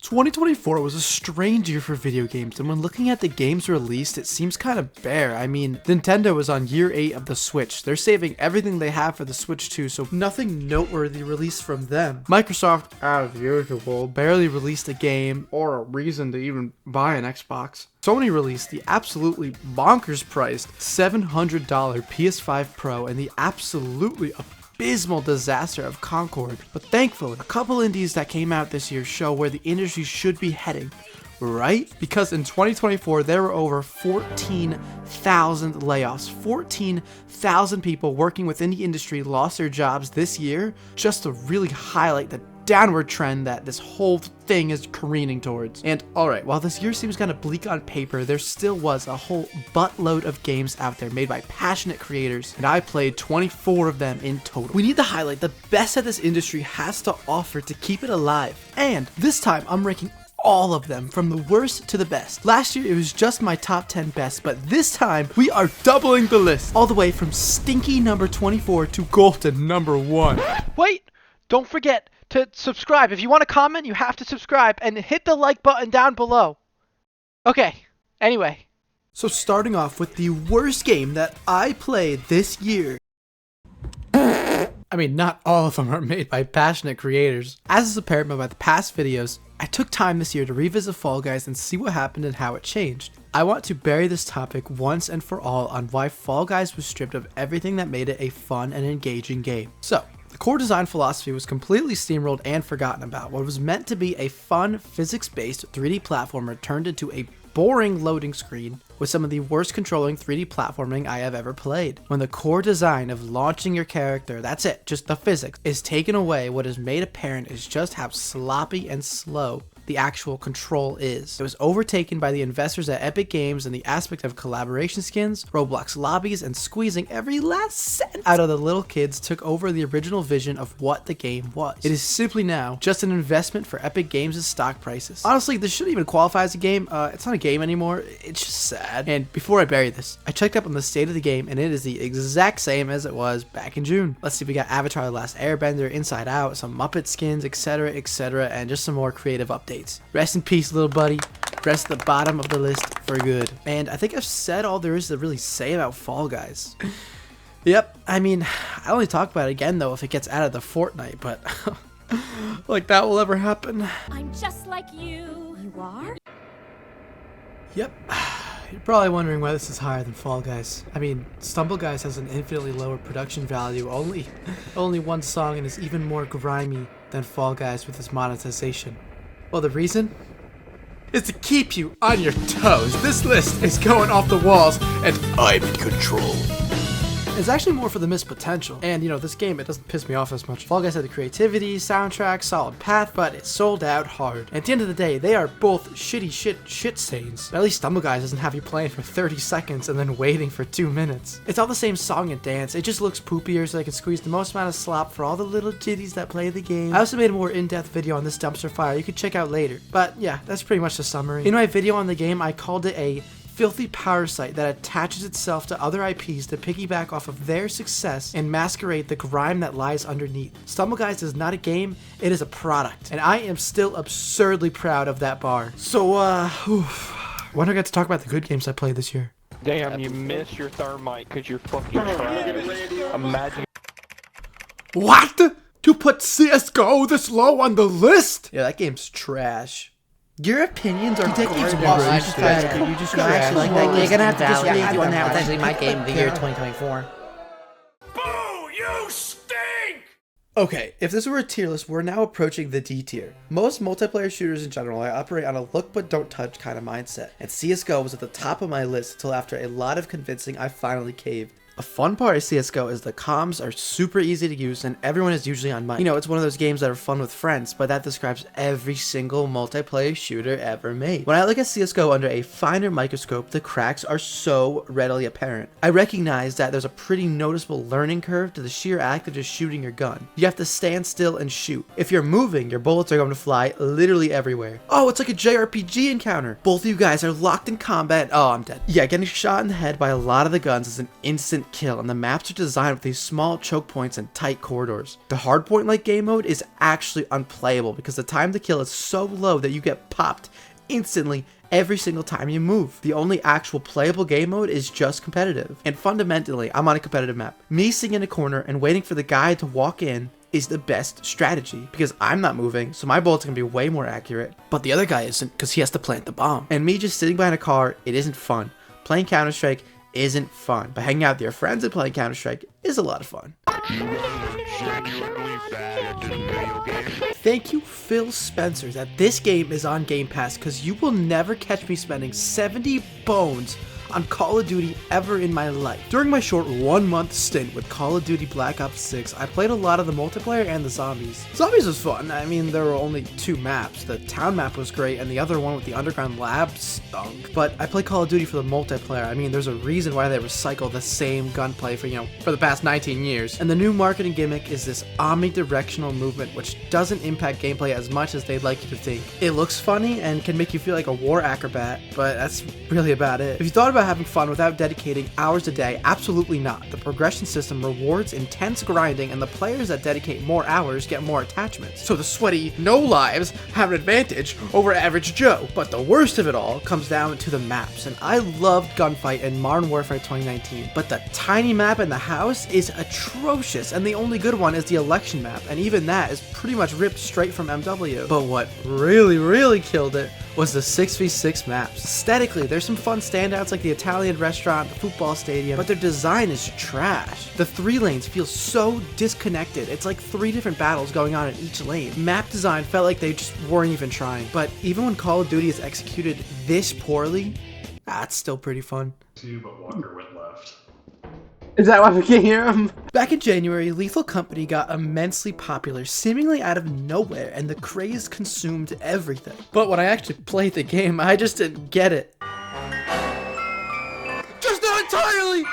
2024 was a strange year for video games, and when looking at the games released, it seems kind of bare. I mean, Nintendo was on year 8 of the Switch. They're saving everything they have for the Switch 2, so nothing noteworthy released from them. Microsoft, as usual, barely released a game or a reason to even buy an Xbox. Sony released the absolutely bonkers priced $700 PS5 Pro and the absolutely abysmal disaster of Concord. But thankfully, a couple indies that came out this year show where the industry should be heading, right? Because in 2024, there were over 14,000 layoffs. 14,000 people working within the industry lost their jobs this year, just to really highlight the downward trend that this whole thing is careening towards. And alright, while this year seems kind of bleak on paper, there still was a whole buttload of games out there made by passionate creators, and I played 24 of them in total. We need to highlight the best that this industry has to offer to keep it alive, and this time I'm ranking all of them from the worst to the best. Last year it was just my top 10 best, but this time we are doubling the list, all the way from stinky number 24 to golden number 1. Wait, don't forget to subscribe. If you want to comment, you have to subscribe and hit the like button down below. Okay, anyway. So starting off with the worst game that I played this year. I mean, not all of them are made by passionate creators. As is apparent by the past videos, I took time this year to revisit Fall Guys and see what happened and how it changed. I want to bury this topic once and for all on why Fall Guys was stripped of everything that made it a fun and engaging game. So, the core design philosophy was completely steamrolled and forgotten about. What was meant to be a fun, physics-based 3D platformer turned into a boring loading screen with some of the worst controlling 3D platforming I have ever played. When the core design of launching your character, that's it, just the physics, is taken away, what is made apparent is just how sloppy and slow the actual control is. It was overtaken by the investors at Epic Games and the aspect of collaboration skins, Roblox lobbies, and squeezing every last cent out of the little kids took over the original vision of what the game was. It is simply now just an investment for Epic Games' stock prices. Honestly, this shouldn't even qualify as a game. It's not a game anymore. It's just sad. And before I bury this, I checked up on the state of the game and it is the exact same as it was back in June. Let's see, we got Avatar: The Last Airbender, Inside Out, some Muppet skins, etc., and just some more creative updates. Rest in peace, little buddy. Rest at the bottom of the list for good. And I think I've said all there is to really say about Fall Guys. Yep, I mean, I only talk about it again though if it gets added to Fortnite, but like that will ever happen. I'm just like you. You are? Yep. You're probably wondering why this is higher than Fall Guys. I mean, Stumble Guys has an infinitely lower production value, only one song, and is even more grimy than Fall Guys with its monetization. Well, the reason is to keep you on your toes. This list is going off the walls, and I'm in control. It's actually more for the missed potential. And, you know, this game, it doesn't piss me off as much. Fall Guys had the creativity, soundtrack, solid path, but it sold out hard. And at the end of the day, they are both shitty shit stains. But at least Stumble Guys doesn't have you playing for 30 seconds and then waiting for 2 minutes. It's all the same song and dance. It just looks poopier so they can squeeze the most amount of slop for all the little kiddies that play the game. I also made a more in-depth video on this dumpster fire you could check out later. But yeah, that's pretty much the summary. In my video on the game, I called it a filthy power site that attaches itself to other IPs to piggyback off of their success and masquerade the grime that lies underneath. Stumble Guys is not a game, it is a product. And I am still absurdly proud of that bar. So, when do I get to talk about the good games I played this year? Damn, you missed your thermite because you're fucking trash. Imagine. What? You put CSGO this low on the list? Yeah, that game's trash. Your opinions are That game's garbage. awesome. You just gotta- you just gotta actually like that game. You're gonna have to Valid. disagree with you on that It's one. actually my game of the year 2024. Okay, if this were a tier list, we're now approaching the D tier. Most multiplayer shooters in general, I operate on a look but don't touch kind of mindset, and CSGO was at the top of my list until after a lot of convincing I finally caved. A fun part of CSGO is the comms are super easy to use and everyone is usually on mic. You know, it's one of those games that are fun with friends, but that describes every single multiplayer shooter ever made. When I look at CSGO under a finer microscope, the cracks are so readily apparent. I recognize that there's a pretty noticeable learning curve to the sheer act of just shooting your gun. You have to stand still and shoot. If you're moving, your bullets are going to fly literally everywhere. Oh, it's like a JRPG encounter. Both of you guys are locked in combat. Oh, I'm dead. Yeah, getting shot in the head by a lot of the guns is an instant kill, and the maps are designed with these small choke points and tight corridors. The hardpoint like game mode is actually unplayable because the time to kill is so low that you get popped instantly every single time you move. The only actual playable game mode is just competitive. And fundamentally, I'm on a competitive map. Me sitting in a corner and waiting for the guy to walk in is the best strategy because I'm not moving, so my bullets are gonna be way more accurate. But the other guy isn't because he has to plant the bomb. And me just sitting behind a car, it isn't fun. Playing Counter-Strike isn't fun, but hanging out with your friends and playing Counter-Strike is a lot of fun. Thank you, Phil Spencer, that this game is on Game Pass because you will never catch me spending 70 bones on Call of Duty ever in my life. During my short 1-month stint with Call of Duty Black Ops 6, I played a lot of the multiplayer and the zombies. Zombies was fun. I mean, there were only 2 maps. The town map was great, and the other one with the underground lab stunk. But I played Call of Duty for the multiplayer. I mean, there's a reason why they recycle the same gunplay for the past 19 years. And the new marketing gimmick is this omnidirectional movement, which doesn't impact gameplay as much as they'd like you to think. It looks funny and can make you feel like a war acrobat, but that's really about it. If you thought about having fun without dedicating hours a day, absolutely not. The progression system rewards intense grinding, and the players that dedicate more hours get more attachments. So the sweaty no lives have an advantage over average Joe. But the worst of it all comes down to the maps, and I loved Gunfight and Modern Warfare 2019, but the tiny map in the house is atrocious, and the only good one is the election map, and even that is pretty much ripped straight from MW. But what really killed it was the 6v6 maps. Aesthetically, there's some fun standouts like the Italian restaurant, the football stadium, but their design is trash. The 3 lanes feel so disconnected. It's like 3 different battles going on in each lane. Map design felt like they just weren't even trying. But even when Call of Duty is executed this poorly, it's still pretty fun. But Walker went left. Is that why we can't hear him? Back in January, Lethal Company got immensely popular, seemingly out of nowhere, and the craze consumed everything. But when I actually played the game, I just didn't get it. Just not entirely!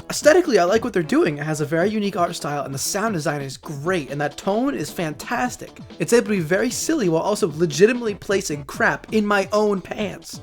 Aesthetically, I like what they're doing. It has a very unique art style, and the sound design is great, and that tone is fantastic. It's able to be very silly while also legitimately placing crap in my own pants.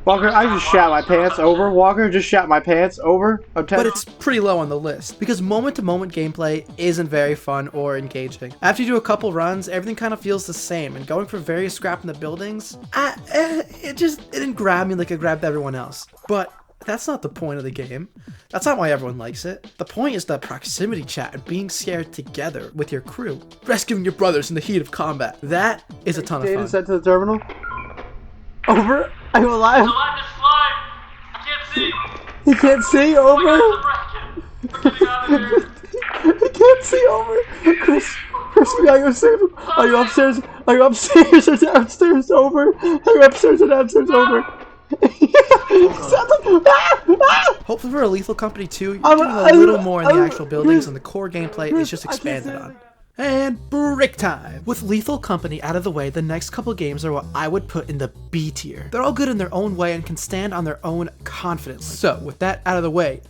Walker, I just shot my pants over. Walker just shot my pants over. But it's pretty low on the list because moment-to-moment gameplay isn't very fun or engaging. After you do a couple runs, everything kind of feels the same, and going for various scrap in the buildings, it didn't grab me like it grabbed everyone else. But that's not the point of the game. That's not why everyone likes it. The point is the proximity chat and being scared together with your crew. Rescuing your brothers in the heat of combat. That is a ton of fun. Data sent to the terminal. Over. Are you alive? He can't see. Over. He can't see. Over. Chris, we gotta go save him. Are you upstairs? Are you upstairs or downstairs? Over. Are you upstairs or downstairs? Over. Hopefully for a Lethal Company 2, you're doing a little more in the actual buildings, and the core gameplay is just expanded on. And break time! With Lethal Company out of the way, the next couple games are what I would put in the B tier. They're all good in their own way and can stand on their own confidently. So, with that out of the way,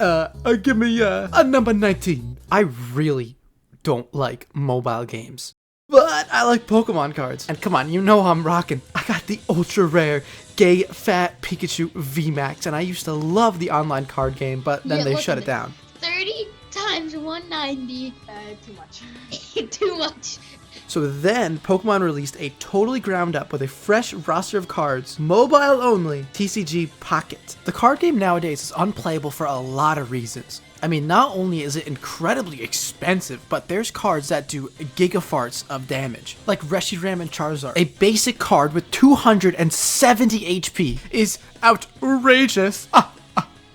give me a number 19. I really don't like mobile games, but I like Pokemon cards. And come on, you know I'm rocking. I got the ultra rare Gay Fat Pikachu VMAX, and I used to love the online card game, but then they shut it down. 30 times 190. Too much. Too much. So then, Pokemon released a totally ground up with a fresh roster of cards, mobile only, TCG Pocket. The card game nowadays is unplayable for a lot of reasons. I mean, not only is it incredibly expensive, but there's cards that do gigafarts of damage, like Reshiram and Charizard. A basic card with 270 HP is outrageous.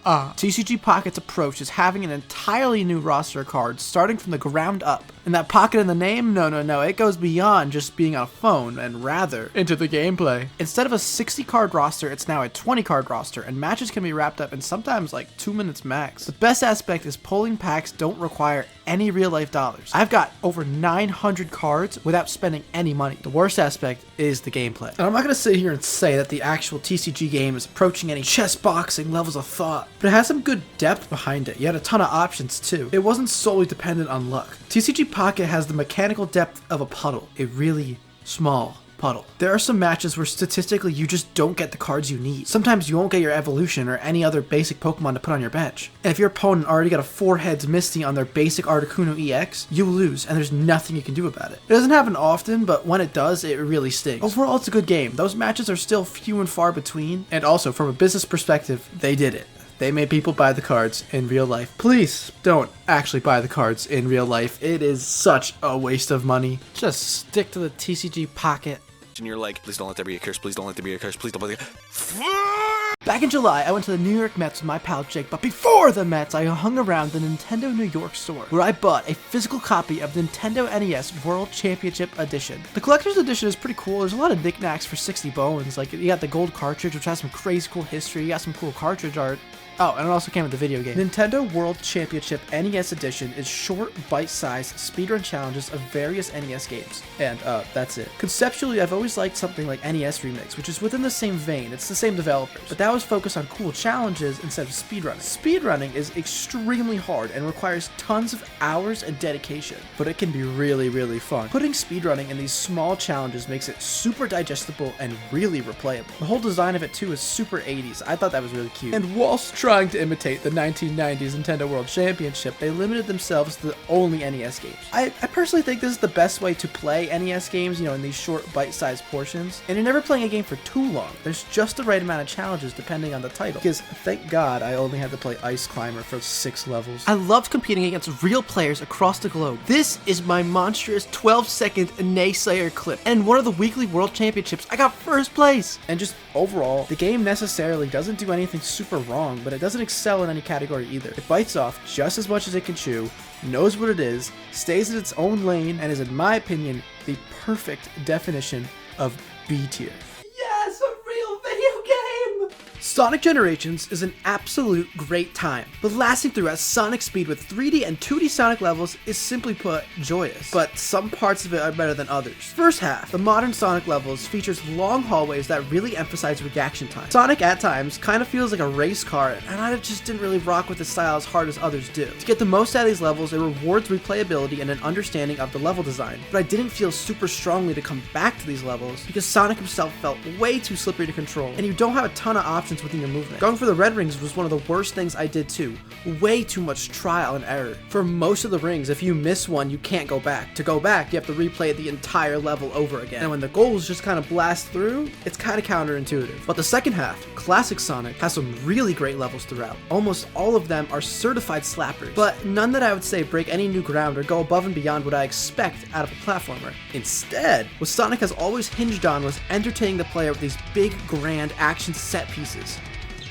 TCG Pocket's approach is having an entirely new roster of cards starting from the ground up. And that pocket in the name? No, it goes beyond just being on a phone and rather into the gameplay. Instead of a 60 card roster, it's now a 20 card roster, and matches can be wrapped up in sometimes like 2 minutes max. The best aspect is pulling packs don't require any real life dollars. I've got over 900 cards without spending any money. The worst aspect is the gameplay. And I'm not gonna sit here and say that the actual TCG game is approaching any chess boxing levels of thought, but it has some good depth behind it. You had a ton of options too. It wasn't solely dependent on luck. TCG Pocket has the mechanical depth of a puddle, a really small puddle. There are some matches where statistically you just don't get the cards you need. Sometimes you won't get your evolution or any other basic Pokemon to put on your bench. And if your opponent already got a 4 heads Misty on their basic Articuno EX, you lose and there's nothing you can do about it. It doesn't happen often, but when it does, it really stings. Overall, it's a good game. Those matches are still few and far between, and also from a business perspective, they did it. They made people buy the cards in real life. Please don't actually buy the cards in real life. It is such a waste of money. Just stick to the TCG Pocket. And you're like, please don't let there be a curse, please don't let there be a curse, please don't let there be Back in July, I went to the New York Mets with my pal Jake, but before the Mets, I hung around the Nintendo New York store, where I bought a physical copy of the Nintendo NES World Championship Edition. The Collector's Edition is pretty cool. There's a lot of knickknacks for 60 bones. Like, you got the gold cartridge, which has some crazy cool history. You got some cool cartridge art. Oh, and it also came with the video game. Nintendo World Championship NES Edition is short, bite-sized speedrun challenges of various NES games. And, that's it. Conceptually, I've always liked something like NES Remix, which is within the same vein. It's the same developers, but that was focused on cool challenges instead of speedrunning. Speedrunning is extremely hard and requires tons of hours and dedication, but it can be really, really fun. Putting speedrunning in these small challenges makes it super digestible and really replayable. The whole design of it, too, is super 80s. I thought that was really cute. And whilst trying to imitate the 1990s Nintendo World Championship, they limited themselves to the only NES games. I personally think this is the best way to play NES games, in these short bite-sized portions. And you're never playing a game for too long. There's just the right amount of challenges depending on the title. Because thank God I only had to play Ice Climber for 6 levels. I loved competing against real players across the globe. This is my monstrous 12-second Naysayer clip. And one of the weekly World Championships, I got first place. And just overall, the game necessarily doesn't do anything super wrong, but it doesn't excel in any category either. It bites off just as much as it can chew, knows what it is, stays in its own lane, and is, in my opinion, the perfect definition of B tier. Yes, a real video game! Sonic Generations is an absolute great time, but lasting through at Sonic speed with 3D and 2D Sonic levels is simply put joyous, but some parts of it are better than others. First half, the modern Sonic levels features long hallways that really emphasize reaction time. Sonic at times kind of feels like a race car, and I just didn't really rock with the style as hard as others do. To get the most out of these levels, it rewards replayability and an understanding of the level design, but I didn't feel super strongly to come back to these levels because Sonic himself felt way too slippery to control, and you don't have a ton of options within your movement. Going for the red rings was one of the worst things I did too. Way too much trial and error. For most of the rings, if you miss one, you can't go back. To go back, you have to replay the entire level over again. And when the goals just kind of blast through, it's kind of counterintuitive. But the second half, Classic Sonic, has some really great levels throughout. Almost all of them are certified slappers, but none that I would say break any new ground or go above and beyond what I expect out of a platformer. Instead, what Sonic has always hinged on was entertaining the player with these big, grand action set pieces.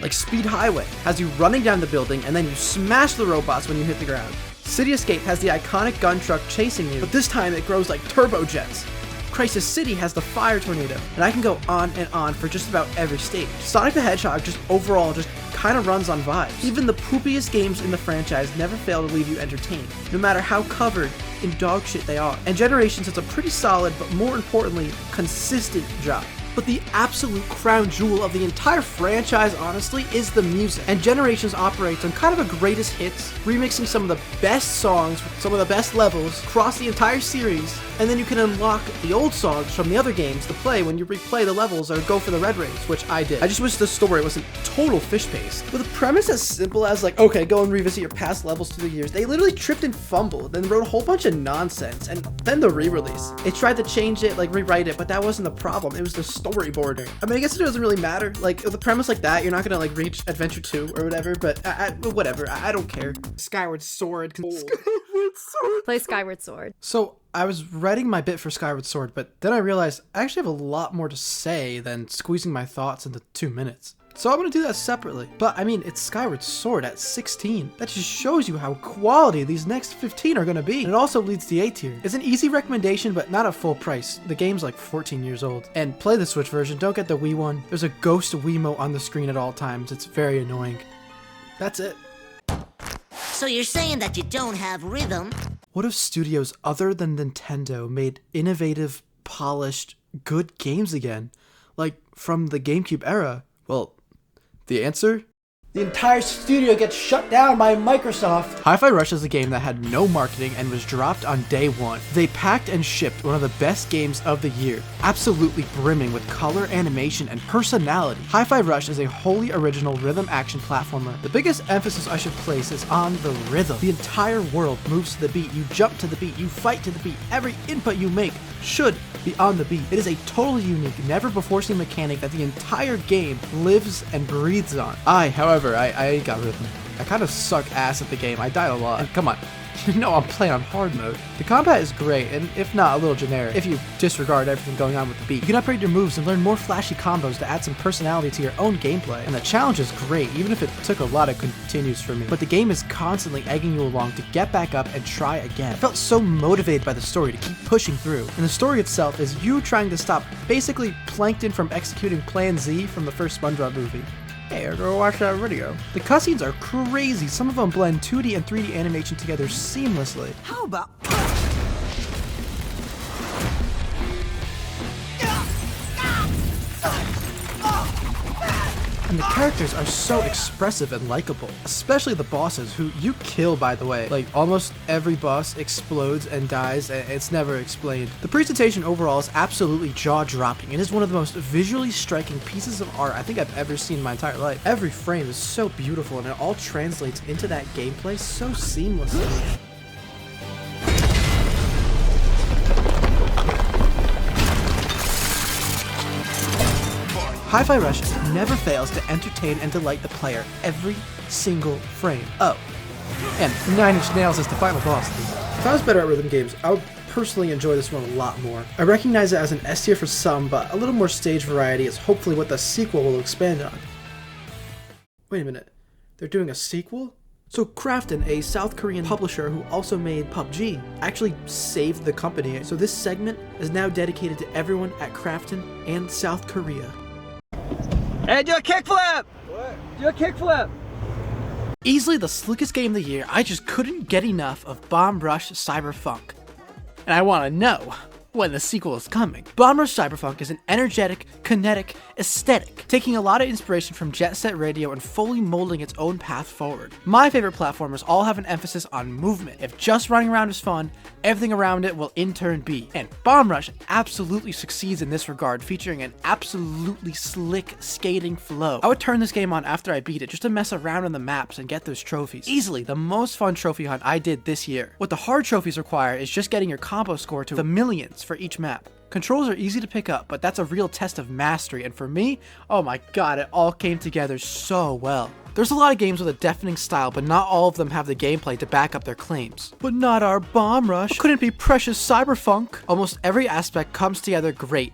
Like Speed Highway has you running down the building and then you smash the robots when you hit the ground. City Escape has the iconic gun truck chasing you, but this time it grows like turbo jets. Crisis City has the fire tornado, and I can go on and on for just about every stage. Sonic the Hedgehog just overall kind of runs on vibes. Even the poopiest games in the franchise never fail to leave you entertained, no matter how covered in dog shit they are. And Generations does a pretty solid, but more importantly, consistent job. But the absolute crown jewel of the entire franchise, honestly, is the music. And Generations operates on kind of a greatest hits, remixing some of the best songs, some of the best levels, across the entire series, and then you can unlock the old songs from the other games to play when you replay the levels or go for the red rings, which I did. I just wish the story wasn't total fish paste. With a premise as simple as like, okay, go and revisit your past levels through the years, they literally tripped and fumbled, then wrote a whole bunch of nonsense, and then the re-release. They tried to change it, like rewrite it, but that wasn't the problem. It was the storyboarding. I mean, I guess it doesn't really matter. Like, with a premise like that, you're not gonna like reach Adventure 2 or whatever, but whatever. I don't care. Skyward Sword. Play Skyward Sword. So, I was writing my bit for Skyward Sword, but then I realized I actually have a lot more to say than squeezing my thoughts into 2 minutes. So I'm going to do that separately. But I mean, it's Skyward Sword at 16. That just shows you how quality these next 15 are going to be. And it also leads to A tier. It's an easy recommendation, but not at full price. The game's like 14 years old. And play the Switch version, don't get the Wii one. There's a ghost Wiimote on the screen at all times. It's very annoying. That's it. So you're saying that you don't have rhythm? What if studios other than Nintendo made innovative, polished, good games again? Like from the GameCube era? Well, the answer? The entire studio gets shut down by Microsoft. Hi-Fi Rush is a game that had no marketing and was dropped on day one. They packed and shipped one of the best games of the year, absolutely brimming with color, animation, and personality. Hi-Fi Rush is a wholly original rhythm action platformer. The biggest emphasis I should place is on the rhythm. The entire world moves to the beat, you jump to the beat, you fight to the beat. Every input you make should be on the beat. It is a totally unique, never before seen mechanic that the entire game lives and breathes on. However, I got rhythm. I kind of suck ass at the game. I died a lot. And come on, you know I'm playing on hard mode. The combat is great, and if not, a little generic, if you disregard everything going on with the beat. You can upgrade your moves and learn more flashy combos to add some personality to your own gameplay. And the challenge is great, even if it took a lot of continues for me. But the game is constantly egging you along to get back up and try again. I felt so motivated by the story to keep pushing through. And the story itself is you trying to stop basically Plankton from executing Plan Z from the first SpongeBob movie. Hey, go watch that video. The cutscenes are crazy. Some of them blend 2D and 3D animation together seamlessly. How about... And the characters are so expressive and likable, especially the bosses, who you kill, by the way. Like, almost every boss explodes and dies, and it's never explained. The presentation overall is absolutely jaw-dropping. It is one of the most visually striking pieces of art I think I've ever seen in my entire life. Every frame is so beautiful, and it all translates into that gameplay so seamlessly. Hi-Fi Rush never fails to entertain and delight the player every single frame. Oh, and Nine Inch Nails is the final boss. If I was better at rhythm games, I would personally enjoy this one a lot more. I recognize it as an S tier for some, but a little more stage variety is hopefully what the sequel will expand on. Wait a minute, they're doing a sequel? So Krafton, a South Korean publisher who also made PUBG, actually saved the company. So this segment is now dedicated to everyone at Krafton and South Korea. Hey, do a kickflip! What? Do a kickflip! Easily the slickest game of the year, I just couldn't get enough of Bomb Rush Cyberfunk. And I want to know when the sequel is coming. Bomb Rush Cyberfunk is an energetic, kinetic aesthetic, taking a lot of inspiration from Jet Set Radio and fully molding its own path forward. My favorite platformers all have an emphasis on movement. If just running around is fun, everything around it will in turn be. And Bomb Rush absolutely succeeds in this regard, featuring an absolutely slick skating flow. I would turn this game on after I beat it just to mess around on the maps and get those trophies. Easily the most fun trophy hunt I did this year. What the hard trophies require is just getting your combo score to the millions for each map. Controls are easy to pick up, but that's a real test of mastery, and for me, oh my god, it all came together so well. There's a lot of games with a deafening style, but not all of them have the gameplay to back up their claims. But not our Bomb Rush. Couldn't be precious Cyberfunk. Almost every aspect comes together great.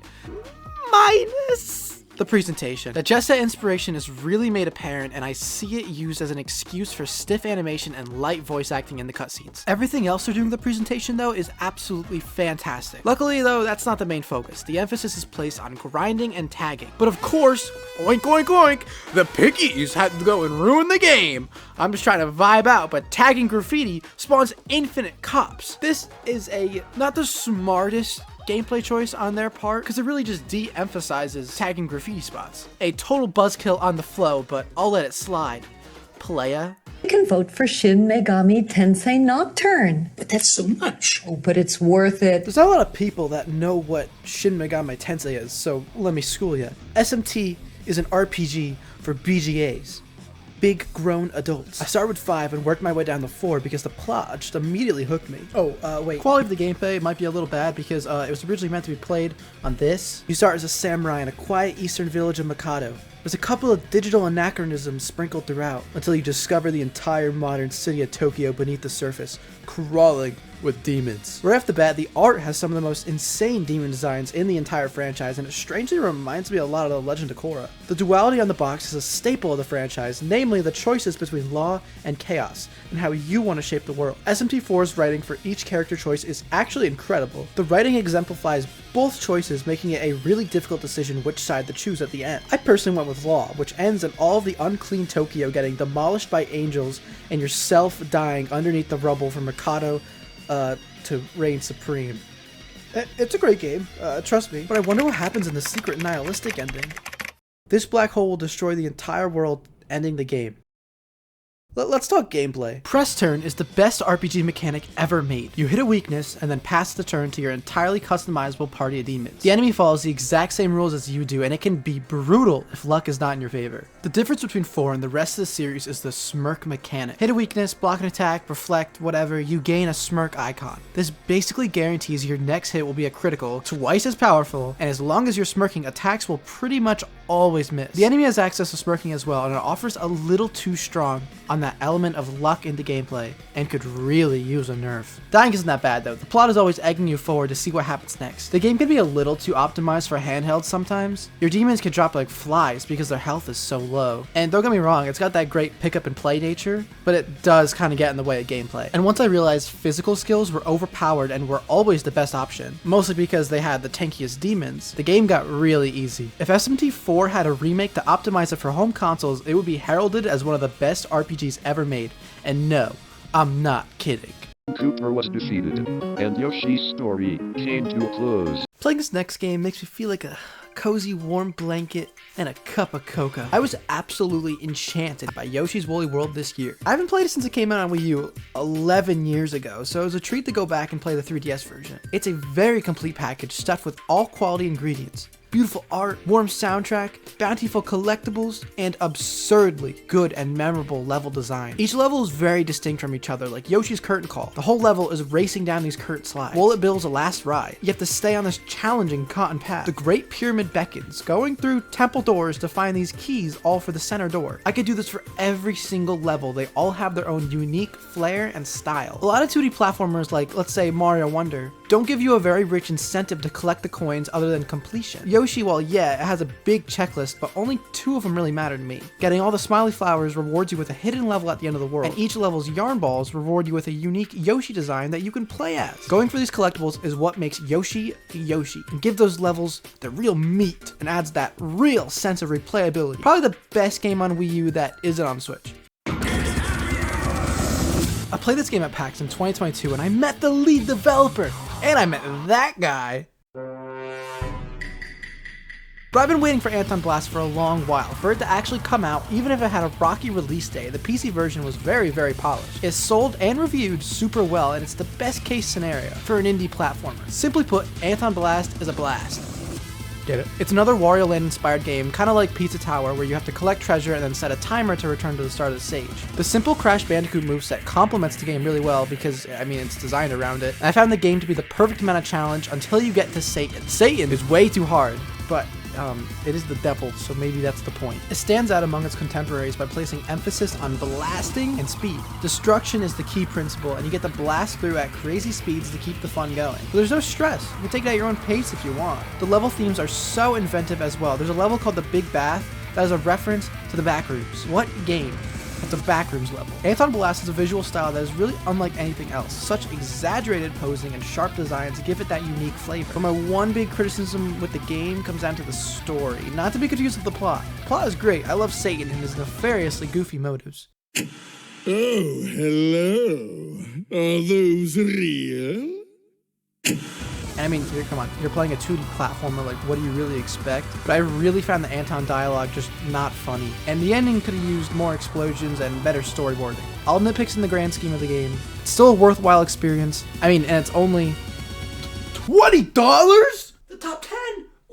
Minus the presentation. The Jet Set inspiration is really made apparent, and I see it used as an excuse for stiff animation and light voice acting in the cutscenes. Everything else they're doing in the presentation, though, is absolutely fantastic. Luckily, though, that's not the main focus. The emphasis is placed on grinding and tagging. But of course, oink oink oink, the pickies had to go and ruin the game. I'm just trying to vibe out, but tagging graffiti spawns infinite cops. This is not the smartest gameplay choice on their part, because it really just de-emphasizes tagging graffiti spots. A total buzzkill on the flow, but I'll let it slide. Playa. You can vote for Shin Megami Tensei Nocturne. But that's so much. Oh, but it's worth it. There's not a lot of people that know what Shin Megami Tensei is, so let me school you. SMT is an RPG for BGAs. Big grown adults. I started with 5 and worked my way down to 4 because the plot just immediately hooked me. Wait. Quality of the gameplay might be a little bad because it was originally meant to be played on this. You start as a samurai in a quiet eastern village of Mikado. There's a couple of digital anachronisms sprinkled throughout until you discover the entire modern city of Tokyo beneath the surface, crawling with demons. Right off the bat, the art has some of the most insane demon designs in the entire franchise, and it strangely reminds me a lot of The Legend of Korra. The duality on the box is a staple of the franchise, namely the choices between law and chaos, and how you want to shape the world. SMT4's writing for each character choice is actually incredible. The writing exemplifies both choices making it a really difficult decision which side to choose at the end. I personally went with Law, which ends in all of the unclean Tokyo getting demolished by angels and yourself dying underneath the rubble for Mikado to reign supreme. It's a great game, trust me, but I wonder what happens in the secret nihilistic ending. This black hole will destroy the entire world, ending the game. Let's talk gameplay. Press turn is the best RPG mechanic ever made. You hit a weakness and then pass the turn to your entirely customizable party of demons. The enemy follows the exact same rules as you do, and it can be brutal if luck is not in your favor. The difference between 4 and the rest of the series is the smirk mechanic. Hit a weakness, block an attack, reflect, whatever, you gain a smirk icon. This basically guarantees your next hit will be a critical, twice as powerful, and as long as you're smirking, attacks will pretty much always miss. The enemy has access to smirking as well, and it offers a little too strong on that element of luck into gameplay and could really use a nerf. Dying isn't that bad though. The plot is always egging you forward to see what happens next. The game can be a little too optimized for handhelds sometimes. Your demons can drop like flies because their health is so low. And don't get me wrong, it's got that great pick up and play nature, but it does kind of get in the way of gameplay. And once I realized physical skills were overpowered and were always the best option, mostly because they had the tankiest demons, the game got really easy. If SMT4 had a remake to optimize it for home consoles, it would be heralded as one of the best RPGs ever made. And no, I'm not kidding. Cooper was defeated, and Yoshi's story came to a close. Playing this next game makes me feel like a cozy warm blanket and a cup of cocoa. I was absolutely enchanted by Yoshi's Woolly World this year. I haven't played it since it came out on Wii U 11 years ago, so it was a treat to go back and play the 3DS version. It's a very complete package stuffed with all quality ingredients. Beautiful art, warm soundtrack, bountiful collectibles, and absurdly good and memorable level design. Each level is very distinct from each other, like Yoshi's Curtain Call. The whole level is racing down these curtain slides. Bullet Bill's a last ride. You have to stay on this challenging cotton path. The Great Pyramid beckons, going through temple doors to find these keys all for the center door. I could do this for every single level. They all have their own unique flair and style. A lot of 2D platformers like, let's say, Mario Wonder, don't give you a very rich incentive to collect the coins other than completion. Yoshi, well, yeah, it has a big checklist, but only 2 of them really matter to me. Getting all the smiley flowers rewards you with a hidden level at the end of the world, and each level's yarn balls reward you with a unique Yoshi design that you can play as. Going for these collectibles is what makes Yoshi Yoshi, and give those levels the real meat, and adds that real sense of replayability. Probably the best game on Wii U that isn't on Switch. I played this game at PAX in 2022 and I met the lead developer, and I met that guy. But I've been waiting for Anton Blast for a long while, for it to actually come out. Even if it had a rocky release day, the PC version was very, very polished. It's sold and reviewed super well, and it's the best case scenario for an indie platformer. Simply put, Anton Blast is a blast. Get it? It's another Wario Land inspired game, kind of like Pizza Tower, where you have to collect treasure and then set a timer to return to the start of the stage. The simple Crash Bandicoot moveset complements the game really well because, I mean, it's designed around it. And I found the game to be the perfect amount of challenge until you get to Satan. Satan is way too hard, but it is the devil, so maybe that's the point. It stands out among its contemporaries by placing emphasis on blasting and speed. Destruction is the key principle, and you get to blast through at crazy speeds to keep the fun going. But there's no stress. You can take it at your own pace if you want. The level themes are so inventive as well. There's a level called the Big Bath that is a reference to the Backrooms. What game? At the Backrooms level. Anton Blast has a visual style that is really unlike anything else. Such exaggerated posing and sharp designs give it that unique flavor. But my one big criticism with the game comes down to the story, not to be confused with the plot. The plot is great. I love Satan and his nefariously goofy motives. Oh, hello. Are those real? And I mean, come on, you're playing a 2D platformer, like, what do you really expect? But I really found the Anton dialogue just not funny. And the ending could have used more explosions and better storyboarding. All nitpicks in the grand scheme of the game. It's still a worthwhile experience. I mean, and it's only $20? The top 10!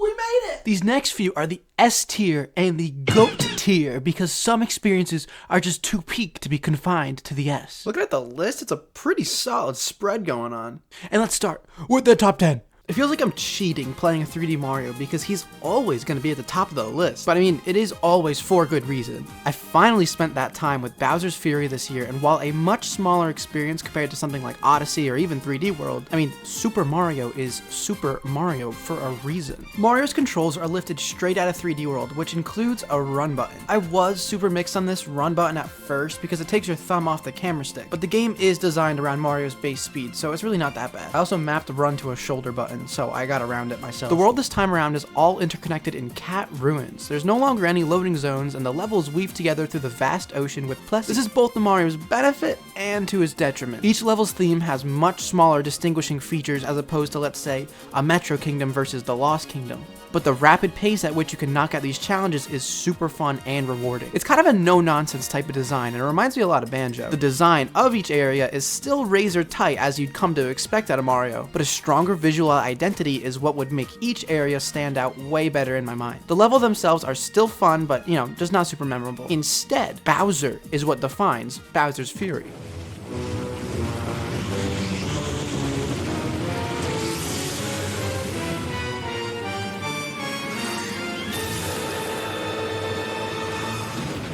We made it! These next few are the S tier and the GOAT tier because some experiences are just too peak to be confined to the S. Looking at the list, it's a pretty solid spread going on. And let's start with the top 10. It feels like I'm cheating playing a 3D Mario because he's always going to be at the top of the list. But I mean, it is always for good reason. I finally spent that time with Bowser's Fury this year, and while a much smaller experience compared to something like Odyssey or even 3D World, I mean, Super Mario is Super Mario for a reason. Mario's controls are lifted straight out of 3D World, which includes a run button. I was super mixed on this run button at first because it takes your thumb off the camera stick, but the game is designed around Mario's base speed, so it's really not that bad. I also mapped run to a shoulder button. happen, so I got around it myself. The world this time around is all interconnected in cat ruins. There's no longer any loading zones, and the levels weave together through the vast ocean with plethora. This is both the Mario's benefit and to his detriment. Each level's theme has much smaller distinguishing features as opposed to, let's say, a Metro Kingdom versus the Lost Kingdom. But the rapid pace at which you can knock out these challenges is super fun and rewarding. It's kind of a no-nonsense type of design, and it reminds me a lot of Banjo. The design of each area is still razor tight as you'd come to expect out of Mario, but a stronger visual identity is what would make each area stand out way better in my mind. The levels themselves are still fun, but just not super memorable. Instead, Bowser is what defines Bowser's Fury.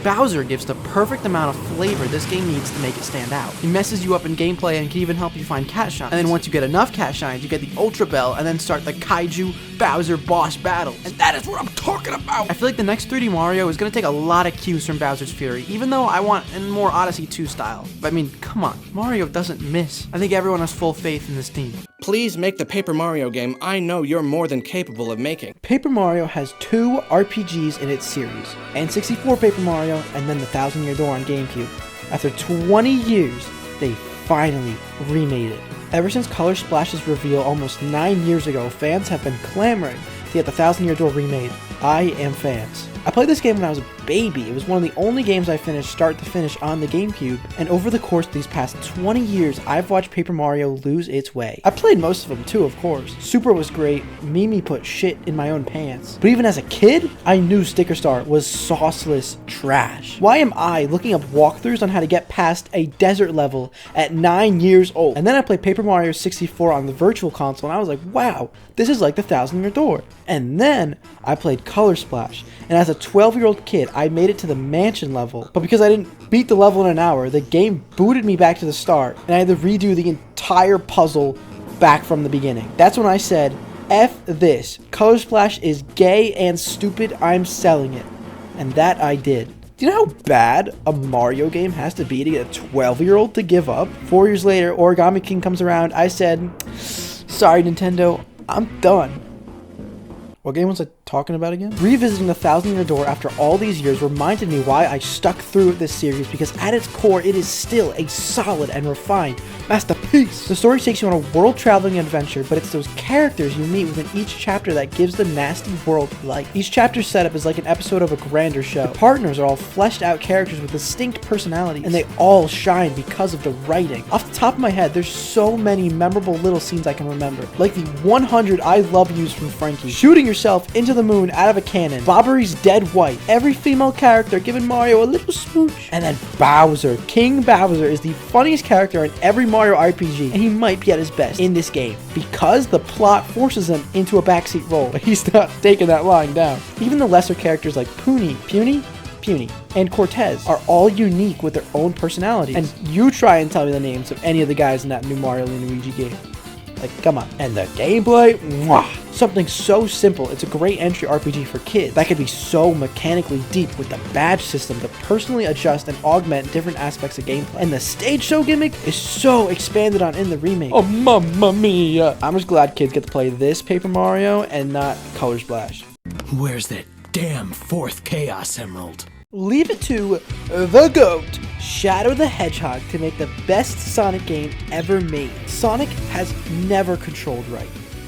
Bowser gives the perfect amount of flavor this game needs to make it stand out. He messes you up in gameplay and can even help you find cat shines. And then once you get enough cat shines, you get the Ultra Bell and then start the Kaiju Bowser boss battles. And that is what I'm talking about! I feel like the next 3D Mario is going to take a lot of cues from Bowser's Fury, even though I want a more Odyssey 2 style. But I mean, come on, Mario doesn't miss. I think everyone has full faith in this team. Please make the Paper Mario game I know you're more than capable of making. Paper Mario has 2 RPGs in its series, N64 Paper Mario and then the Thousand Year Door on GameCube. After 20 years, they finally remade it. Ever since Color Splash's reveal almost 9 years ago, fans have been clamoring to get the Thousand Year Door remade. I am fans. I played this game when I was a baby. It was one of the only games I finished start to finish on the GameCube, and over the course of these past 20 years, I've watched Paper Mario lose its way. I played most of them too, of course. Super was great, Mimi put shit in my own pants. But even as a kid, I knew Sticker Star was sauceless trash. Why am I looking up walkthroughs on how to get past a desert level at 9 years old? And then I played Paper Mario 64 on the Virtual Console, and I was like, wow, this is like the Thousand Year Door. And then I played Color Splash, and as a 12-year-old kid, I made it to the mansion level, but because I didn't beat the level in an hour, the game booted me back to the start, and I had to redo the entire puzzle back from the beginning. That's when I said, F this, Color Splash is gay and stupid, I'm selling it. And that I did. Do you know how bad a Mario game has to be to get a 12-year-old to give up? 4 years later, Origami King comes around, I said, sorry Nintendo, I'm done. What game was I talking about again? Revisiting the Thousand Year Door after all these years reminded me why I stuck through this series, because at its core, it is still a solid and refined masterpiece. The story takes you on a world-traveling adventure, but it's those characters you meet within each chapter that gives the nasty world life. Each chapter's setup is like an episode of a grander show. The partners are all fleshed out characters with distinct personalities, and they all shine because of the writing. Off the top of my head, there's so many memorable little scenes I can remember, like the 100 I love yous from Frankie, shooting yourself into the moon out of a cannon, Bobbery's dead wife, every female character giving Mario a little smooch, and then Bowser. King Bowser is the funniest character in every Mario RPG, and he might be at his best in this game, because the plot forces him into a backseat role, but he's not taking that line down. Even the lesser characters like Puny, and Cortez are all unique with their own personality, and you try and tell me the names of any of the guys in that new Mario and Luigi game. Like, come on. And the gameplay, mwah! Something so simple, it's a great entry RPG for kids that could be so mechanically deep with the badge system to personally adjust and augment different aspects of gameplay. And the stage show gimmick is so expanded on in the remake. Oh, mamma mia! I'm just glad kids get to play this Paper Mario and not Color Splash. Where's that damn 4th Chaos Emerald? Leave it to the GOAT, Shadow the Hedgehog, to make the best Sonic game ever made. Sonic has never controlled right.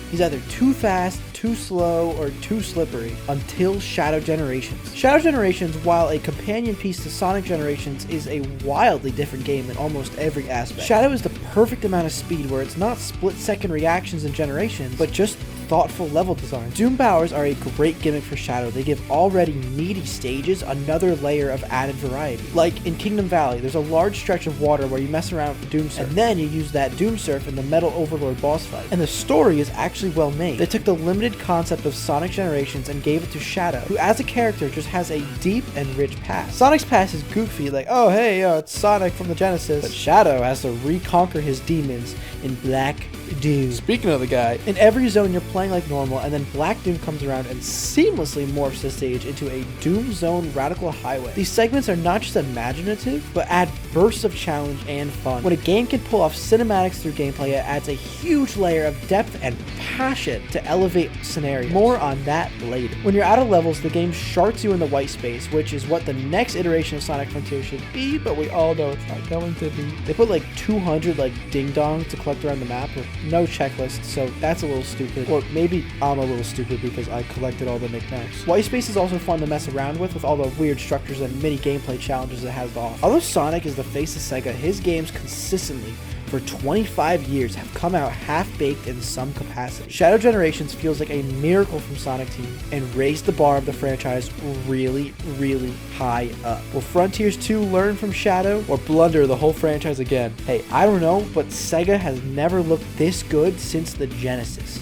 He's either too fast, too slow, or too slippery until Shadow Generations. Shadow Generations, while a companion piece to Sonic Generations, is a wildly different game in almost every aspect. Shadow is the perfect amount of speed where it's not split-second reactions in Generations, but just thoughtful level design. Doom Bowers are a great gimmick for Shadow. They give already meaty stages another layer of added variety. Like in Kingdom Valley, there's a large stretch of water where you mess around with Doom Surf, and then you use that Doom Surf in the Metal Overlord boss fight. And the story is actually well made. They took the limited concept of Sonic Generations and gave it to Shadow, who as a character just has a deep and rich past. Sonic's past is goofy, like, oh hey, it's Sonic from the Genesis, but Shadow has to reconquer his demons in black dude. Speaking of the guy, In every zone, you're playing like normal, and then Black Doom comes around and seamlessly morphs the stage into a Doom Zone Radical Highway. These segments are not just imaginative, but add bursts of challenge and fun. When a game can pull off cinematics through gameplay, it adds a huge layer of depth and passion to elevate scenarios. More on that later. When you're out of levels, the game sharks you in the white space, which is what the next iteration of Sonic Frontier should be, but we all know it's not going to be. They put like 200 like ding-dongs to collect around the map with no checklist, so that's a little stupid. Or maybe I'm a little stupid because I collected all the knickknacks. White space is also fun to mess around with all the weird structures and mini gameplay challenges it has to offer. Although Sonic is the face of Sega, his games consistently for 25 years have come out half-baked in some capacity. Shadow Generations feels like a miracle from Sonic Team and raised the bar of the franchise really, really high up. Will Frontiers 2 learn from Shadow or blunder the whole franchise again? Hey, I don't know, but Sega has never looked this good since the Genesis.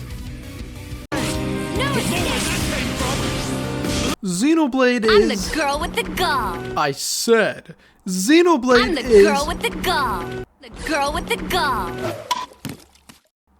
Xenoblade I'm is... the girl with the gall. I said, Xenoblade I'm the is... girl with the gall. The girl with the gall.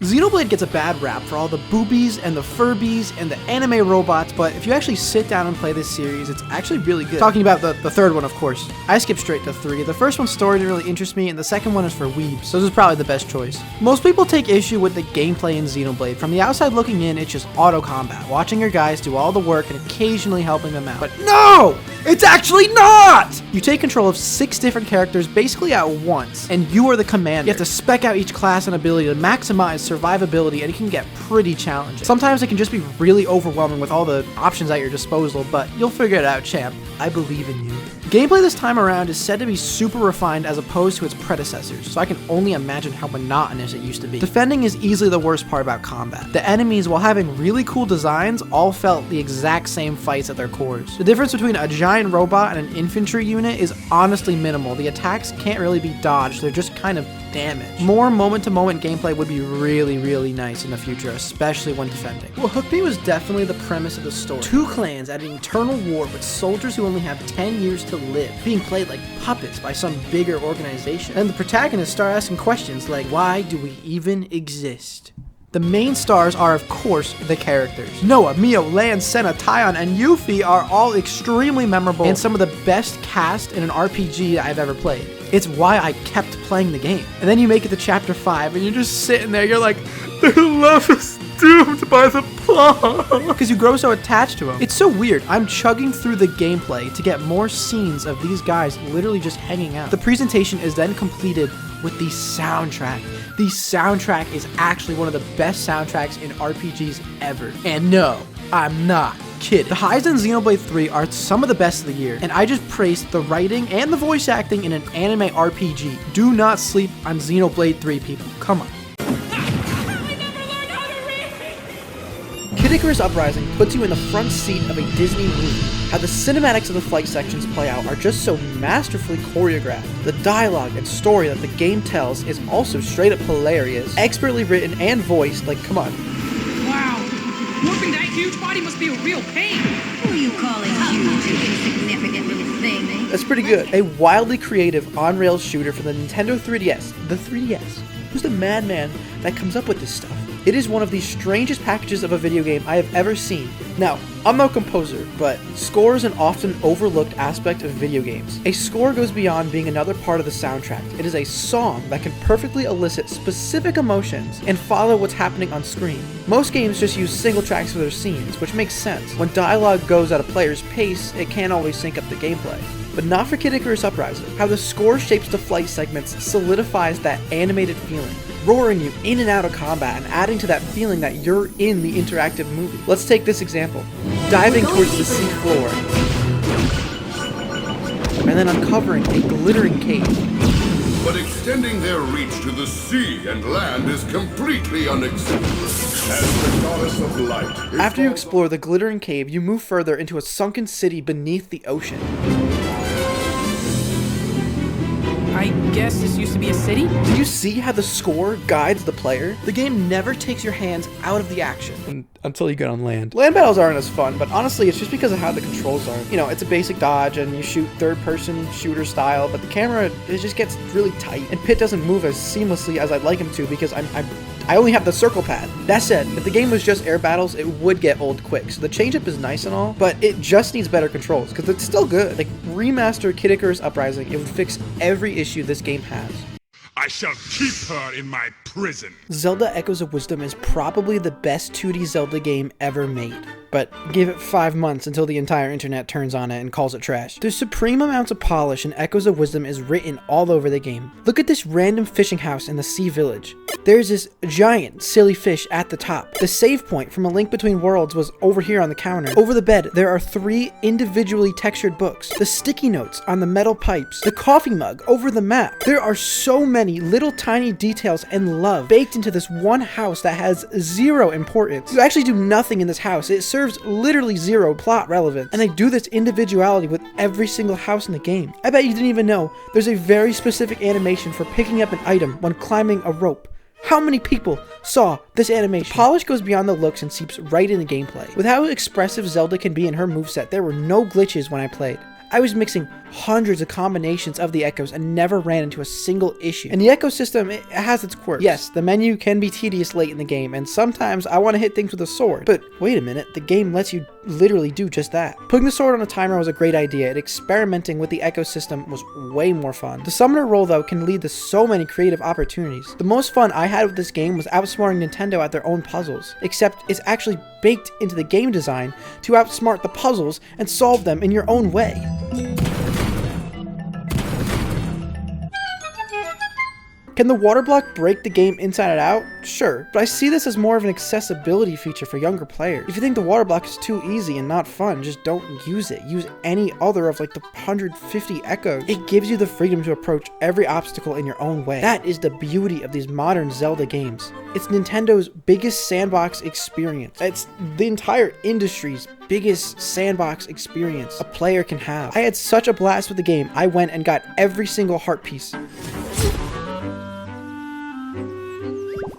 Xenoblade gets a bad rap for all the boobies and the Furbies and the anime robots, but if you actually sit down and play this series, it's actually really good. Talking about the third one, of course. I skipped straight to 3. The first one's story didn't really interest me, and the second one is for weebs, so this is probably the best choice. Most people take issue with the gameplay in Xenoblade. From the outside looking in, it's just auto combat, watching your guys do all the work and occasionally helping them out. But no! It's actually not! You take control of 6 different characters basically at once, and you are the commander. You have to spec out each class and ability to maximize survivability, and it can get pretty challenging. Sometimes it can just be really overwhelming with all the options at your disposal, but you'll figure it out, champ. I believe in you. Gameplay this time around is said to be super refined as opposed to its predecessors, so I can only imagine how monotonous it used to be. Defending is easily the worst part about combat. The enemies, while having really cool designs, all felt the exact same fights at their cores. The difference between a giant robot and an infantry unit is honestly minimal. The attacks can't really be dodged, they're just kind of damaged. More moment-to-moment gameplay would be really, really nice in the future, especially when defending. What hooked me was definitely the premise of the story. 2 clans at an eternal war with soldiers who only have 10 years to live, being played like puppets by some bigger organization. And the protagonists start asking questions like, why do we even exist? The main stars are, of course, the characters. Noah, Mio, Lan, Senna, Taion, and Yuffie are all extremely memorable and some of the best cast in an RPG I've ever played. It's why I kept playing the game. And then you make it to chapter 5 and you're just sitting there, you're like, their love is doomed by the plot. Because you grow so attached to them. It's so weird. I'm chugging through the gameplay to get more scenes of these guys literally just hanging out. The presentation is then completed with the soundtrack. The soundtrack is actually one of the best soundtracks in RPGs ever. And no, I'm not kidding. The highs in Xenoblade 3 are some of the best of the year, and I just praised the writing and the voice acting in an anime RPG. Do not sleep on Xenoblade 3, people. Come on. Kid Icarus Uprising puts you in the front seat of a Disney movie. How the cinematics of the flight sections play out are just so masterfully choreographed. The dialogue and story that the game tells is also straight up hilarious, expertly written and voiced. Like, come on. Wow, whooping that huge body must be a real pain. Who are you calling huge, you insignificant little thing? That's pretty good. A wildly creative on-rails shooter for the Nintendo 3DS. The 3DS. Who's the madman that comes up with this stuff? It is one of the strangest packages of a video game I have ever seen. Now, I'm no composer, but score is an often overlooked aspect of video games. A score goes beyond being another part of the soundtrack. It is a song that can perfectly elicit specific emotions and follow what's happening on screen. Most games just use single tracks for their scenes, which makes sense. When dialogue goes at a player's pace, it can't always sync up the gameplay. But not for Kid Icarus Uprising. How the score shapes the flight segments solidifies that animated feeling, roaring you in and out of combat and adding to that feeling that you're in the interactive movie. Let's take this example. Diving towards the sea floor, and then uncovering a glittering cave. But extending their reach to the sea and land is completely unacceptable. As the goddess of light... After you explore the glittering cave, you move further into a sunken city beneath the ocean. I guess this used to be a city? Do you see how the score guides the player? The game never takes your hands out of the action. And until you get on land. Land battles aren't as fun, but honestly, it's just because of how the controls are. You know, it's a basic dodge, and you shoot third-person shooter style, but the camera, it just gets really tight, and Pit doesn't move as seamlessly as I'd like him to because I only have the circle pad. That said, if the game was just air battles, it would get old quick. So the change-up is nice and all, but it just needs better controls, because it's still good. Like, remaster Kid Icarus Uprising, it would fix every issue this game has. I shall keep her in my prison. Zelda Echoes of Wisdom is probably the best 2D Zelda game ever made. But give it 5 months until the entire internet turns on it and calls it trash. There's supreme amounts of polish, and Echoes of Wisdom is written all over the game. Look at this random fishing house in the sea village. There's this giant, silly fish at the top. The save point from A Link Between Worlds was over here on the counter. Over the bed, there are 3 individually textured books. The sticky notes on the metal pipes. The coffee mug over the map. There are so many little tiny details and love baked into this one house that has 0 importance. You actually do nothing in this house. It serves literally 0 plot relevance, and they do this individuality with every single house in the game. I bet you didn't even know there's a very specific animation for picking up an item when climbing a rope. How many people saw this animation? Polish goes beyond the looks and seeps right in the gameplay. With how expressive Zelda can be in her moveset, there were no glitches when I played. I was mixing hundreds of combinations of the echoes and never ran into a single issue. And the ecosystem, it has its quirks. Yes, the menu can be tedious late in the game, and sometimes I want to hit things with a sword. But wait a minute, the game lets you literally do just that. Putting the sword on a timer was a great idea, and experimenting with the ecosystem was way more fun. The summoner role, though, can lead to so many creative opportunities. The most fun I had with this game was outsmarting Nintendo at their own puzzles, except it's actually baked into the game design to outsmart the puzzles and solve them in your own way. Can the water block break the game inside and out? Sure, but I see this as more of an accessibility feature for younger players. If you think the water block is too easy and not fun, just don't use it. Use any other of like the 150 echoes. It gives you the freedom to approach every obstacle in your own way. That is the beauty of these modern Zelda games. It's Nintendo's biggest sandbox experience. It's the entire industry's biggest sandbox experience a player can have. I had such a blast with the game, I went and got every single heart piece.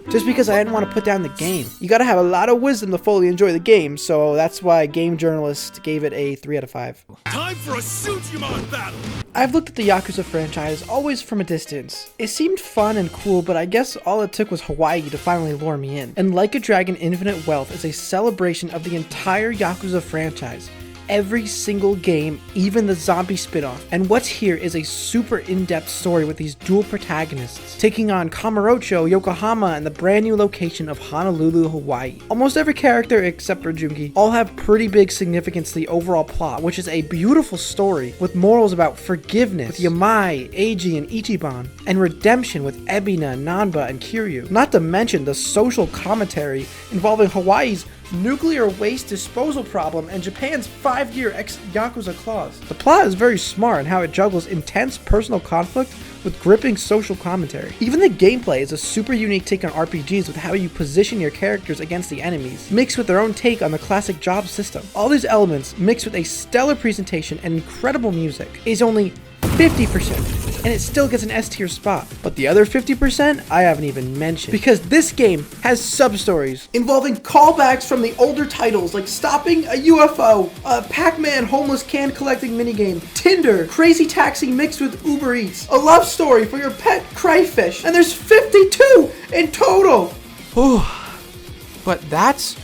Just because I didn't want to put down the game. You gotta have a lot of wisdom to fully enjoy the game, so that's why Game Journalist gave it a 3 out of 5. Time for a Sujimon battle! I've looked at the Yakuza franchise always from a distance. It seemed fun and cool, but I guess all it took was Hawaii to finally lure me in. And Like a Dragon Infinite Wealth is a celebration of the entire Yakuza franchise. Every single game, even the zombie spin-off. And what's here is a super in-depth story with these dual protagonists, taking on Kamurocho, Yokohama, and the brand new location of Honolulu, Hawaii. Almost every character except for Jungi all have pretty big significance to the overall plot, which is a beautiful story with morals about forgiveness with Yamai, Eiji, and Ichiban, and redemption with Ebina, Nanba, and Kiryu. Not to mention the social commentary involving Hawaii's nuclear waste disposal problem and Japan's 5-year ex-Yakuza clause. The plot is very smart in how it juggles intense personal conflict with gripping social commentary. Even the gameplay is a super unique take on RPGs with how you position your characters against the enemies, mixed with their own take on the classic job system. All these elements, mixed with a stellar presentation and incredible music, is only 50%, and it still gets an S tier spot. But the other 50% I haven't even mentioned, because this game has sub-stories involving callbacks from the older titles like stopping a UFO, a Pac-Man homeless can collecting minigame, Tinder, Crazy Taxi mixed with Uber Eats, a love story for your pet crayfish, and there's 52 in total. But that's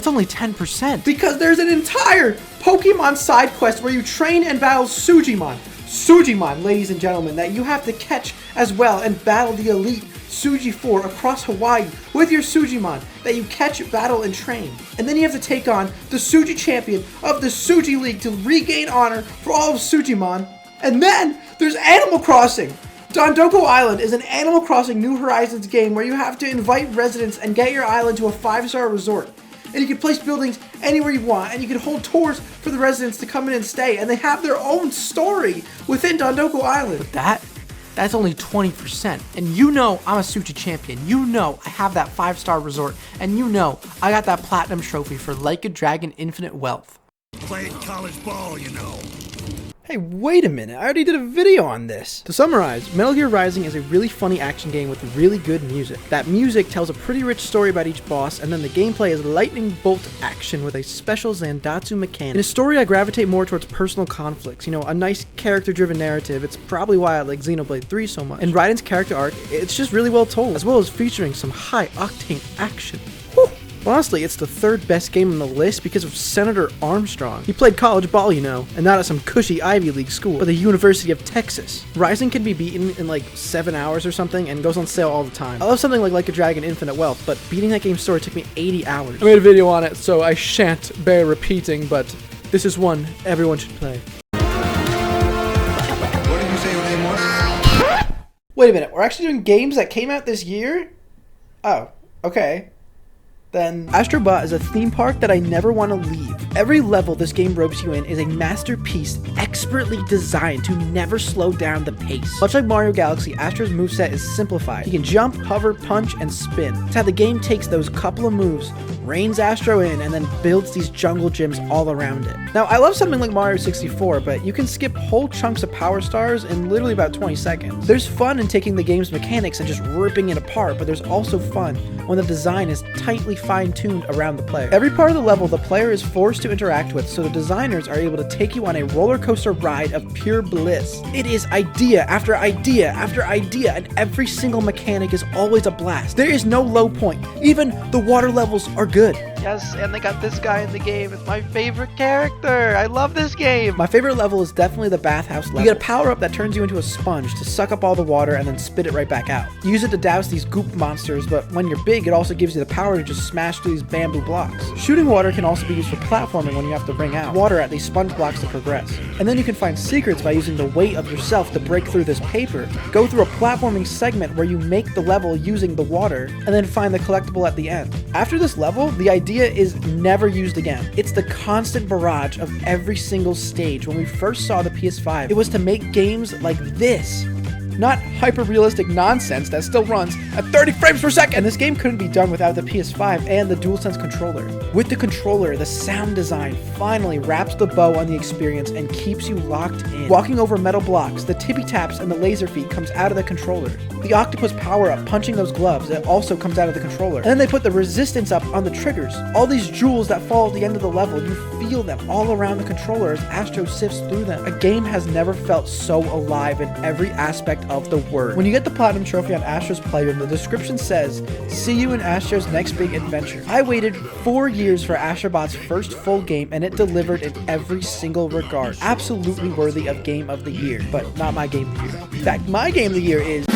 only 10%. Because there's an entire Pokemon side quest where you train and battle Sujimon. Sujimon, ladies and gentlemen, that you have to catch as well and battle the elite Suji 4 across Hawaii with your Sujimon that you catch, battle, and train. And then you have to take on the Suji champion of the Suji League to regain honor for all of Sujimon. And then there's Animal Crossing. Dondoko Island is an Animal Crossing New Horizons game where you have to invite residents and get your island to a 5-star resort. And you can place buildings anywhere you want, and you can hold tours for the residents to come in and stay, and they have their own story within Dondoko Island. But that's only 20%, and you know I'm a Suji champion, you know I have that 5-star resort, and you know I got that platinum trophy for Like a Dragon Infinite Wealth. Playing college ball, you know. Hey, wait a minute, I already did a video on this. To summarize, Metal Gear Rising is a really funny action game with really good music. That music tells a pretty rich story about each boss, and then the gameplay is lightning bolt action with a special Zandatsu mechanic. In a story, I gravitate more towards personal conflicts, you know, a nice character-driven narrative. It's probably why I like Xenoblade 3 so much. And Raiden's character arc, it's just really well told, as well as featuring some high-octane action. Whew. Honestly, it's the third best game on the list because of Senator Armstrong. He played college ball, you know, and not at some cushy Ivy League school, but the University of Texas. Rising can be beaten in like 7 hours or something and goes on sale all the time. I love something like a Dragon Infinite Wealth, but beating that game's story took me 80 hours. I made a video on it, so I shan't bear repeating, but this is one everyone should play. What did you say your name was? Wait a minute, we're actually doing games that came out this year? Oh, okay. Then Astrobot is a theme park that I never want to leave. Every level this game ropes you in is a masterpiece expertly designed to never slow down the pace. Much like Mario Galaxy, Astro's moveset is simplified. You can jump, hover, punch, and spin. It's how the game takes those couple of moves, reins Astro in, and then builds these jungle gyms all around it. Now, I love something like Mario 64, but you can skip whole chunks of power stars in literally about 20 seconds. There's fun in taking the game's mechanics and just ripping it apart, but there's also fun when the design is tightly fine-tuned around the player. Every part of the level the player is forced to interact with, so the designers are able to take you on a roller coaster ride of pure bliss. It is idea after idea after idea, and every single mechanic is always a blast. There is no low point. Even the water levels are good. Yes, and they got this guy in the game. It's my favorite character. I love this game. My favorite level is definitely the bathhouse level. You get a power-up that turns you into a sponge to suck up all the water and then spit it right back out. You use it to douse these goop monsters, but when you're big, it also gives you the power to just smash through these bamboo blocks. Shooting water can also be used for platforming when you have to bring out water at these sponge blocks to progress. And then you can find secrets by using the weight of yourself to break through this paper. Go through a platforming segment where you make the level using the water, and then find the collectible at the end. After this level, the idea is never used again. It's the constant barrage of every single stage. When we first saw the PS5, it was to make games like this. Not hyper-realistic nonsense that still runs at 30 frames per second. And this game couldn't be done without the PS5 and the DualSense controller. With the controller, the sound design finally wraps the bow on the experience and keeps you locked in. Walking over metal blocks, the tippy taps and the laser feet comes out of the controller. The octopus power-up, punching those gloves, it also comes out of the controller. And then they put the resistance up on the triggers. All these jewels that fall at the end of the level, you feel them all around the controller as Astro sifts through them. A game has never felt so alive in every aspect of the word. When you get the platinum trophy on Astro's Playroom, the description says, "See you in Astro's next big adventure." I waited 4 years for Astrobot's first full game, and it delivered in every single regard. Absolutely worthy of Game of the Year, but not my Game of the Year. In fact, my Game of the Year is...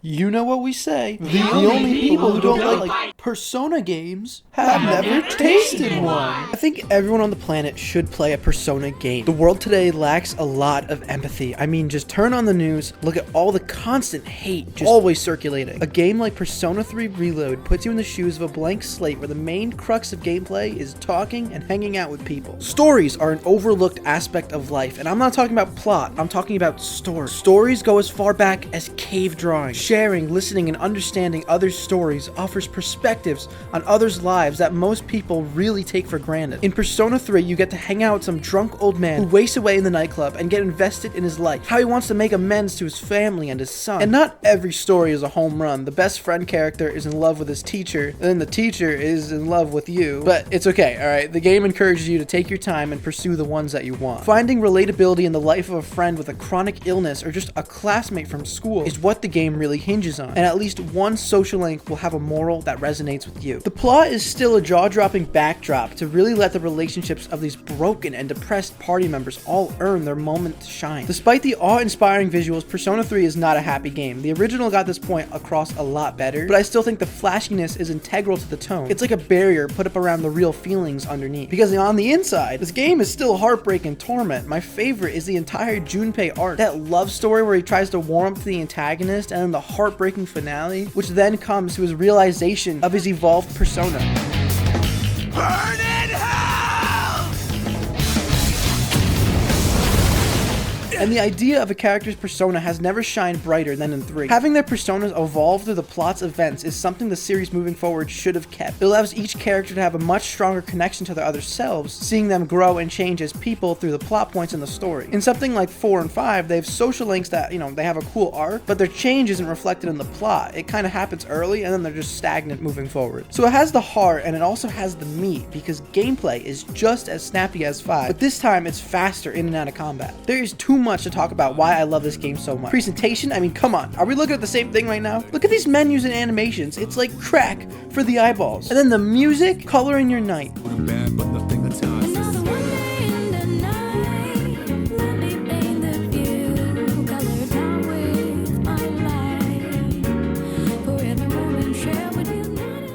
You know what we say. The only people who don't like Persona games have never tasted one. I think everyone on the planet should play a Persona game. The world today lacks a lot of empathy. I mean, just turn on the news, look at all the constant hate just always circulating. A game like Persona 3 Reload puts you in the shoes of a blank slate where the main crux of gameplay is talking and hanging out with people. Stories are an overlooked aspect of life, and I'm not talking about plot, I'm talking about story. Stories go as far back as cave drawing. Sharing, listening, and understanding others' stories offers perspectives on others' lives that most people really take for granted. In Persona 3, you get to hang out with some drunk old man who wastes away in the nightclub and get invested in his life, how he wants to make amends to his family and his son. And not every story is a home run. The best friend character is in love with his teacher, and then the teacher is in love with you. But it's okay, alright? The game encourages you to take your time and pursue the ones that you want. Finding relatability in the life of a friend with a chronic illness or just a classmate from school is what the game really hinges on, and at least one social link will have a moral that resonates with you. The plot is still a jaw-dropping backdrop to really let the relationships of these broken and depressed party members all earn their moment to shine. Despite the awe-inspiring visuals, Persona 3 is not a happy game. The original got this point across a lot better, but I still think the flashiness is integral to the tone. It's like a barrier put up around the real feelings underneath. Because on the inside, this game is still heartbreak and torment. My favorite is the entire Junpei arc. That love story where he tries to warm up to the antagonist, and then the heartbreaking finale, which then comes to his realization of his evolved persona. Burn in hell! And the idea of a character's persona has never shined brighter than in 3. Having their personas evolve through the plot's events is something the series moving forward should have kept. It allows each character to have a much stronger connection to their other selves, seeing them grow and change as people through the plot points in the story. In something like 4 and 5, they have social links that, they have a cool arc, but their change isn't reflected in the plot. It kind of happens early and then they're just stagnant moving forward. So it has the heart and it also has the meat, because gameplay is just as snappy as 5, but this time it's faster in and out of combat. There is too much to talk about why I love this game so much. Presentation, I mean, come on. Are we looking at the same thing right now? Look at these menus and animations. It's like crack for the eyeballs. And then the music, color in your night.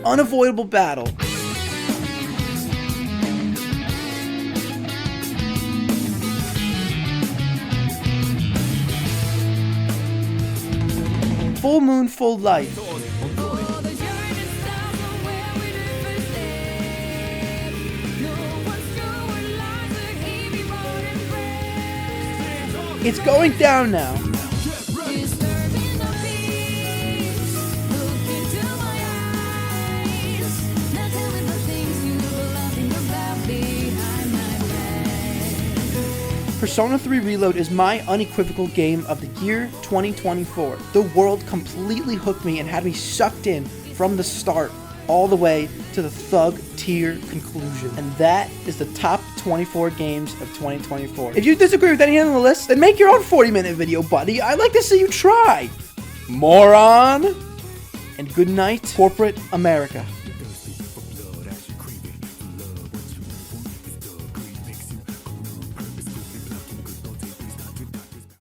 Unavoidable battle. Full moon, full light. It's going down now. Persona 3 Reload is my unequivocal game of the year 2024. The world completely hooked me and had me sucked in from the start all the way to the Thug tier conclusion. And that is the top 24 games of 2024. If you disagree with any on the list, then make your own 40-minute video, buddy. I'd like to see you try. Moron! And good night, corporate America.